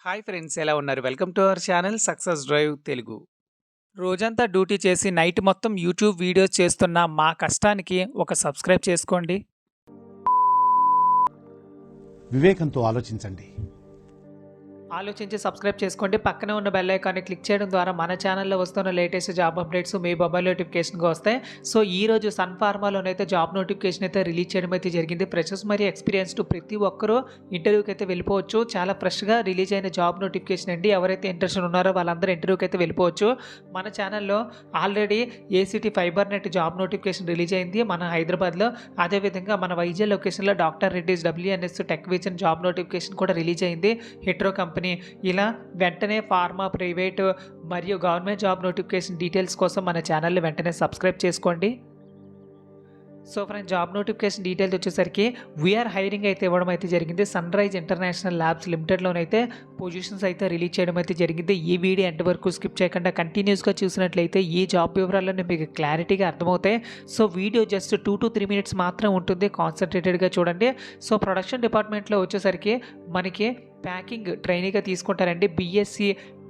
Hi friends, ఎలా ఉన్నారు? Welcome to our channel success drive Telugu. రోజంతా డ్యూటీ చేసి నైట్ మొత్తం యూట్యూబ్ వీడియోస్ చేస్తున్న మా కష్టానికి ఒక సబ్స్క్రైబ్ చేసుకోండి. వివేకంతో ఆలోచించండి. ఆలోచించి సబ్స్క్రైబ్ చేసుకోండి. పక్కనే ఉన్న బెల్ ఐకాన్ని క్లిక్ చేయడం ద్వారా మన ఛానల్లో వస్తున్న లేటెస్ట్ జాబ్ అప్డేట్స్ మీ మొబైల్ నోటిఫికేషన్గా వస్తాయి. సో ఈ రోజు సన్ ఫార్మాలోనైతే జాబ్ నోటిఫికేషన్ అయితే రిలీజ్ చేయడం అయితే జరిగింది. ఫ్రెషర్స్ మరియు ఎక్స్పీరియన్స్డ్ ప్రతి ఒక్కరూ ఇంటర్వ్యూకి అయితే వెళ్ళిపోవచ్చు. చాలా ఫ్రెష్గా రిలీజ్ అయిన జాబ్ నోటిఫికేషన్ అండి. ఎవరైతే ఇంట్రెస్ట్ ఉన్నారో వాళ్ళందరూ ఇంటర్వ్యూకి అయితే వెళ్ళిపోవచ్చు. మన ఛానల్లో already ACT fibre net job notification release అయింది మన హైదరాబాద్లో. అదేవిధంగా మన వైజాగ్ లొకేషన్లో doctor Reddy's WNS tech vision job notification కూడా రిలీజ్ అయింది. హెట్రో కంపెనీ. ఇలా వెంటనే ఫార్మా, ప్రైవేట్ మరియు గవర్నమెంట్ జాబ్ నోటిఫికేషన్ డీటెయిల్స్ కోసం మన ఛానల్ని వెంటనే సబ్స్క్రైబ్ చేసుకోండి. So friends, job notification details వచ్చేసరికి వీఆర్ హైరింగ్ అయితే ఇవ్వడం అయితే జరిగింది. సన్ రైజ్ ఇంటర్నేషనల్ ల్యాబ్స్ లిమిటెడ్లోనైతే పొజిషన్స్ అయితే రిలీజ్ చేయడం అయితే జరిగింది. ఈ వీడియో ఎండ్ వరకు స్కిప్ చేయకుండా కంటిన్యూస్గా చూసినట్లయితే ఈ జాబ్ వివరాలన్నీ మీకు క్లారిటీగా అర్థమవుతాయి. So video just 2 to 3 minutes మాత్రం ఉంటుంది. కాన్సన్ట్రేటెడ్గా చూడండి. సో ప్రొడక్షన్ డిపార్ట్మెంట్లో వచ్చేసరికి మనకి ప్యాకింగ్ ట్రైనీగా తీసుకుంటారండి. BSc,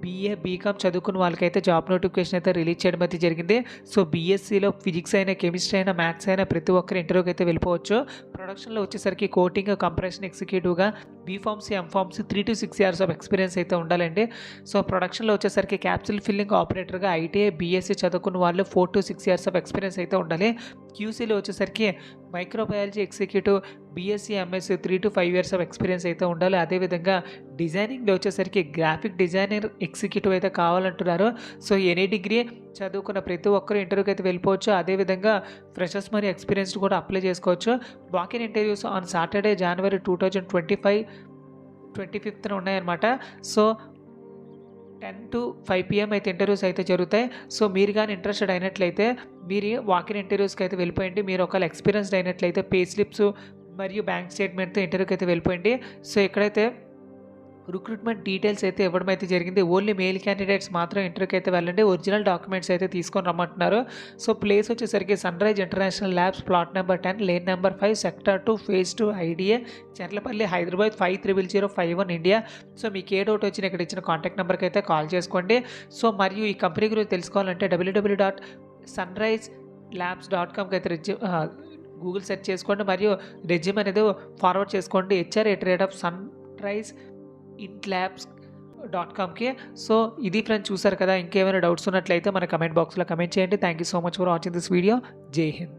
BA, BCom చదువుకున్న వాళ్ళకైతే జాబ్ నోటిఫికేషన్ అయితే రిలీజ్ చేయడం అయితే జరిగింది. సో BScలో ఫిజిక్స్ అయినా, కెమిస్ట్రీ అయినా, మ్యాథ్స్ అయినా ప్రతి ఒక్కరు ఇంటర్వ్యూకి అయితే వెళ్ళిపోవచ్చు. ప్రొడక్షన్లో వచ్చేసరికి కోటింగ్, కంప్రెషన్ ఎగ్జిక్యూటివ్గా BPharmacy, MPharmacy 3 to 6 years of experience అయితే ఉండాలండి. సో ప్రొడక్షన్లో వచ్చేసరికి క్యాప్సిల్ ఫిల్లింగ్ ఆపరేటర్గా ITI, BSc చదువుకున్న వాళ్ళు 4 to 6 years ఆఫ్ ఎక్స్పీరియన్స్ అయితే ఉండాలి. QCలో వచ్చేసరికి microbiology executive BSc, MSc 3 to 5 years of experience అయితే ఉండాలి. అదేవిధంగా డిజైనింగ్లో వచ్చేసరికి గ్రాఫిక్ డిజైనర్ ఎగ్జిక్యూటివ్ అయితే కావాలంటున్నారు. సో ఎనీ డిగ్రీ చదువుకున్న ప్రతి ఒక్కరు ఇంటర్వ్యూకి అయితే వెళ్ళిపోవచ్చు. అదేవిధంగా ఫ్రెషర్స్ మరియు ఎక్స్పీరియన్స్డ్ కూడా అప్లై చేసుకోవచ్చు. Walk-in interviews on Saturday January 2025 25th ఉన్నాయన్నమాట. సో 10 to 5 PM అయితే ఇంటర్వ్యూస్ అయితే జరుగుతాయి. సో మీరు కానీ ఇంట్రెస్టెడ్ అయినట్లయితే మీరు వాకిన్ ఇంటర్వ్యూస్కి అయితే వెళ్ళిపోయింది. మీరు ఒకవేళ ఎక్స్పీరియన్స్డ్ అయినట్లయితే పే స్లిప్స్ మరియు బ్యాంక్ స్టేట్మెంట్తో ఇంటర్వ్యూకి అయితే వెళ్ళిపోయింది. సో ఇక్కడైతే రిక్రూట్మెంట్ డీటెయిల్స్ అయితే ఇవ్వడం అయితే జరిగింది. ఓన్లీ మెయిల్ క్యాండిడేట్స్ మాత్రం ఇంటర్వ్యూకి అయితే వెళ్ళండి. ఒరిజినల్ డాక్యుమెంట్స్ అయితే తీసుకొని రమ్మంటున్నారు. సో ప్లేస్ వచ్చేసరికి sun rise international Labs, plot number 10, lane number 5, sector 2, phase 2, IDA, Cherlapalli, Hyderabad 500051 India. So మీకు ఏ డౌట్ వచ్చినా ఇక్కడ ఇచ్చిన కాంటాక్ట్ నెంబర్కి అయితే కాల్ చేసుకోండి. సో మరియు ఈ కంపెనీ గురించి తెలుసుకోవాలంటే www.sunriselabs.comకి అయితే గూగుల్ సెర్చ్ చేసుకోండి. మరియు రెజ్యూమ్ అనేది ఫార్వర్డ్ చేసుకోండి HR@sunriselabs.comకి. సో ఇది ఫ్రెండ్స్, చూసారు కదా. ఇంకేమైనా డౌట్స్ ఉన్నట్లయితే మన కమెంట్ బాక్స్లో కమెంట్ చేయండి. Thank you so much for watching this video. జై హింద్.